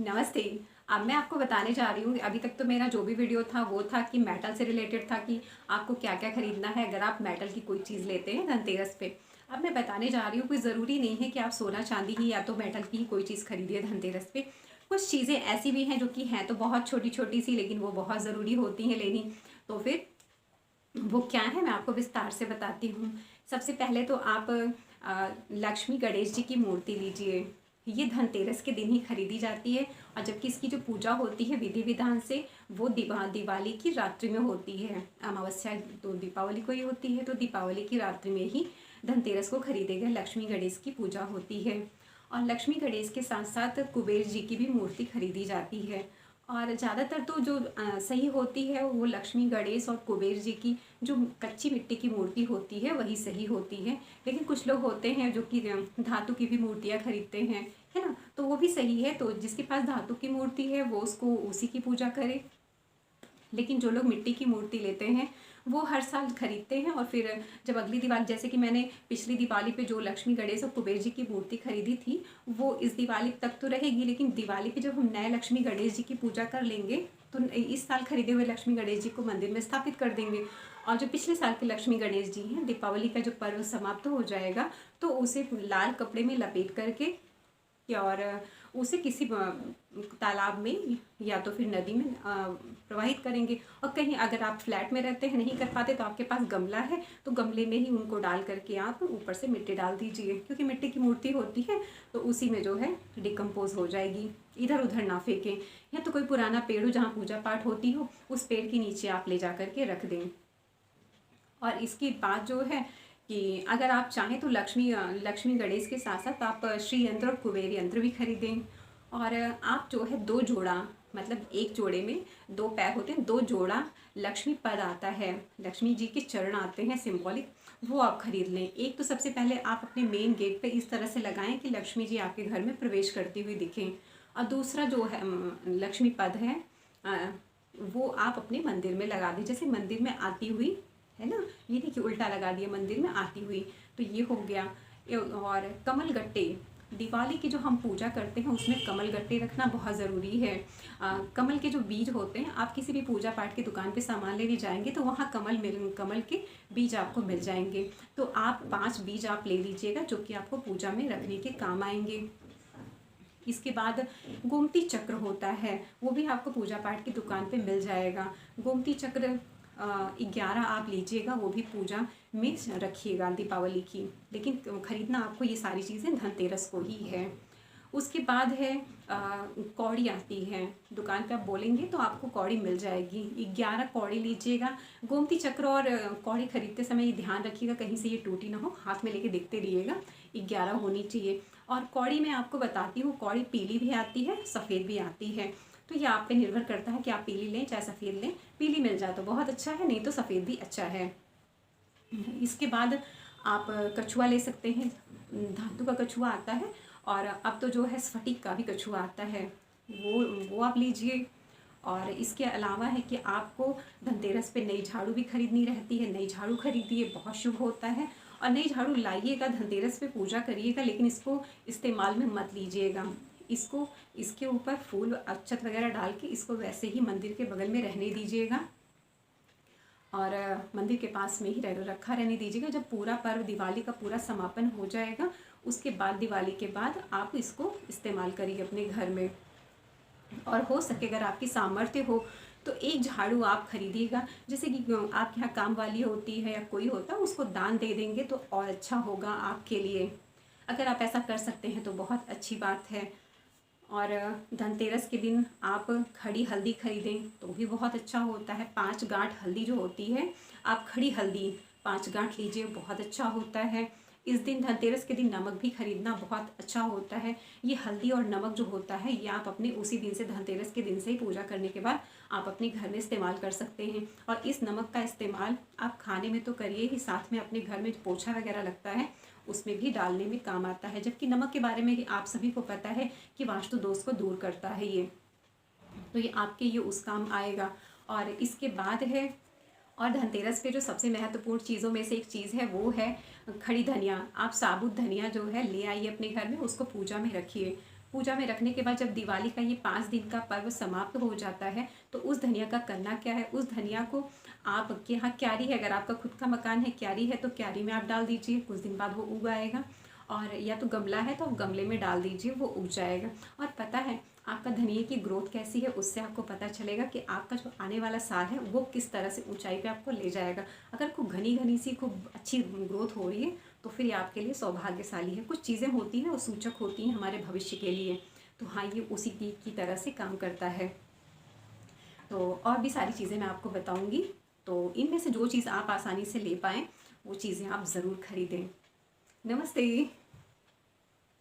नमस्ते। अब मैं आपको बताने जा रही हूँ, अभी तक तो मेरा जो भी वीडियो था वो था कि मेटल से रिलेटेड था कि आपको क्या-क्या खरीदना है अगर आप मेटल की कोई चीज़ लेते हैं धनतेरस पे। अब मैं बताने जा रही हूँ, कोई ज़रूरी नहीं है कि आप सोना-चांदी ही या तो मेटल की ही कोई चीज़ खरीदिए धनतेरस पे। कुछ चीज़ें ऐसी भी हैं जो कि हैं तो बहुत छोटी-छोटी सी, लेकिन वो बहुत ज़रूरी होती हैं लेनी। तो फिर वो क्या है, मैं आपको विस्तार से बताती हूँ। सबसे पहले तो आप लक्ष्मी गणेश जी की मूर्ति लीजिए। ये धनतेरस के दिन ही खरीदी जाती है, और जबकि इसकी जो पूजा होती है विधि विधान से, वो दिवाली की रात्रि में होती है। अमावस्या तो दीपावली को ही होती है, तो दीपावली की रात्रि में ही धनतेरस को खरीदे गए लक्ष्मी गणेश की पूजा होती है। और लक्ष्मी गणेश के साथ साथ कुबेर जी की भी मूर्ति खरीदी जाती है। और ज़्यादातर तो जो सही होती है वो लक्ष्मी गणेश और कुबेर जी की जो कच्ची मिट्टी की मूर्ति होती है वही सही होती है। लेकिन कुछ लोग होते हैं जो कि धातु की भी मूर्तियाँ खरीदते हैं, है ना, तो वो भी सही है। तो जिसके पास धातु की मूर्ति है वो उसको उसी की पूजा करे। लेकिन जो लोग मिट्टी की मूर्ति लेते हैं वो हर साल खरीदते हैं, और फिर जब अगली दिवाली, जैसे कि मैंने पिछली दिवाली पे जो लक्ष्मी गणेश और कुबेर जी की मूर्ति खरीदी थी, वो इस दिवाली तक तो रहेगी, लेकिन दिवाली पे जब हम नए लक्ष्मी गणेश जी की पूजा कर लेंगे तो इस साल खरीदे हुए लक्ष्मी गणेश जी को मंदिर में स्थापित कर देंगे। और जो पिछले साल के लक्ष्मी गणेश जी हैं, दीपावली का जो पर्व समाप्त हो जाएगा तो उसे लाल कपड़े में लपेट करके और उसे किसी तालाब में या तो फिर नदी में प्रवाहित करेंगे। और कहीं अगर आप फ्लैट में रहते हैं, नहीं कर पाते, तो आपके पास गमला है तो गमले में ही उनको डाल करके आप ऊपर से मिट्टी डाल दीजिए, क्योंकि मिट्टी की मूर्ति होती है तो उसी में जो है डिकम्पोज हो जाएगी। इधर उधर ना फेंकें, या तो कोई पुराना पेड़ हो जहाँ पूजा पाठ होती हो उस पेड़ के नीचे आप ले जा करके रख दें। और इसकी बात जो है कि अगर आप चाहें तो लक्ष्मी गणेश के साथ साथ आप श्री यंत्र और कुबेर यंत्र भी खरीदें। और आप जो है दो जोड़ा, मतलब एक जोड़े में दो पैर होते हैं, दो जोड़ा लक्ष्मी पद आता है, लक्ष्मी जी के चरण आते हैं सिंबॉलिक, वो आप खरीद लें। एक तो सबसे पहले आप अपने मेन गेट पे इस तरह से लगाएं कि लक्ष्मी जी आपके घर में प्रवेश करती हुई दिखें। और दूसरा जो है लक्ष्मी पद है, वो आप अपने मंदिर में लगा दें, जैसे मंदिर में आती हुई, है ना, ये नहीं कि उल्टा लगा दिया, मंदिर में आती हुई। तो ये हो गया। और कमल गट्टे, दिवाली की जो हम पूजा करते हैं उसमें कमल गट्टे रखना बहुत ज़रूरी है। कमल के जो बीज होते हैं, आप किसी भी पूजा पाठ की दुकान पे सामान लेने जाएंगे तो वहाँ कमल के बीज आपको मिल जाएंगे। तो आप 5 बीज आप ले लीजिएगा जो कि आपको पूजा में रखने के काम आएंगे। इसके बाद गोमती चक्र होता है, वो भी आपको पूजा पाठ की दुकान पे मिल जाएगा। गोमती चक्र 11 आप लीजिएगा, वो भी पूजा में रखिएगा दीपावली की। लेकिन खरीदना आपको ये सारी चीज़ें धनतेरस को ही है। उसके बाद है कौड़ी आती है, दुकान पे आप बोलेंगे तो आपको कौड़ी मिल जाएगी। 11 कौड़ी लीजिएगा। गोमती चक्र और कौड़ी खरीदते समय ये ध्यान रखिएगा कहीं से ये टूटी ना हो, हाथ में लेके देखते रहिएगा, 11 होनी चाहिए। और कौड़ी मैं आपको बताती हूँ, कौड़ी पीली भी आती है, सफ़ेद भी आती है। तो ये आप पे निर्भर करता है कि आप पीली लें चाहे सफ़ेद लें। पीली मिल जाए तो बहुत अच्छा है, नहीं तो सफ़ेद भी अच्छा है। इसके बाद आप कछुआ ले सकते हैं, धातु का कछुआ आता है। और अब तो जो है स्फटिक का भी कछुआ आता है, वो आप लीजिए। और इसके अलावा है कि आपको धनतेरस पे नई झाड़ू भी खरीदनी रहती है, नई झाड़ू खरीदिए, बहुत शुभ होता है। और नई झाड़ू लाइएगा, धनतेरस पे पूजा करिएगा, लेकिन इसको इस्तेमाल में मत लीजिएगा। इसको इसके ऊपर फूल अक्षत वगैरह डाल के इसको वैसे ही मंदिर के बगल में रहने दीजिएगा, और मंदिर के पास में ही रखा रहने दीजिएगा। जब पूरा पर्व दिवाली का पूरा समापन हो जाएगा उसके बाद, दिवाली के बाद आप इसको इस्तेमाल करिए अपने घर में। और हो सके अगर आपकी सामर्थ्य हो तो एक झाड़ू आप खरीदिएगा, जैसे कि आपके यहाँ काम वाली होती है या कोई होता है, उसको दान दे देंगे तो और अच्छा होगा आपके लिए। अगर आप ऐसा कर सकते हैं तो बहुत अच्छी बात है। और धनतेरस के दिन आप खड़ी हल्दी खरीदें तो भी बहुत अच्छा होता है। 5 गांठ हल्दी जो होती है, आप खड़ी हल्दी 5 गांठ लीजिए, बहुत अच्छा होता है। इस दिन धनतेरस के दिन नमक भी खरीदना बहुत अच्छा होता है। ये हल्दी और नमक जो होता है ये आप अपने उसी दिन से, धनतेरस के दिन से ही पूजा करने के बाद आप अपने घर में इस्तेमाल कर सकते हैं। और इस नमक का इस्तेमाल आप खाने में तो करिए ही, साथ में अपने घर में पोछा वगैरह लगता है उसमें भी डालने में काम आता है। जबकि नमक के बारे में आप सभी को पता है कि वास्तु दोष को दूर करता है ये, तो ये आपके ये उस काम आएगा। और इसके बाद है, और धनतेरस पे जो सबसे महत्वपूर्ण चीज़ों में से एक चीज़ है वो है खड़ी धनिया। आप साबुत धनिया जो है ले आइए अपने घर में, उसको पूजा में रखिए। पूजा में रखने के बाद जब दिवाली का ये 5 दिन का पर्व समाप्त हो जाता है तो उस धनिया का करना क्या है, उस धनिया को आपके यहाँ क्यारी है, अगर आपका खुद का मकान है क्यारी है तो क्यारी में आप डाल दीजिए, कुछ दिन बाद वो उग आएगा। और या तो गमला है तो आप गमले में डाल दीजिए, वो उग जाएगा। और पता है आपका धनिया की ग्रोथ कैसी है, उससे आपको पता चलेगा कि आपका जो आने वाला साल है वो किस तरह से ऊंचाई पे आपको ले जाएगा। अगर खूब घनी घनी सी खूब अच्छी ग्रोथ हो रही है तो फिर ये आपके लिए सौभाग्यशाली है। कुछ चीज़ें होती हैं वो सूचक होती हैं हमारे भविष्य के लिए, तो हाँ ये उसी की तरह से काम करता है। तो और भी सारी चीज़ें मैं आपको बताऊँगी, तो इनमें से जो चीज़ आप आसानी से ले पाएँ वो चीज़ें आप ज़रूर खरीदें। नमस्ते।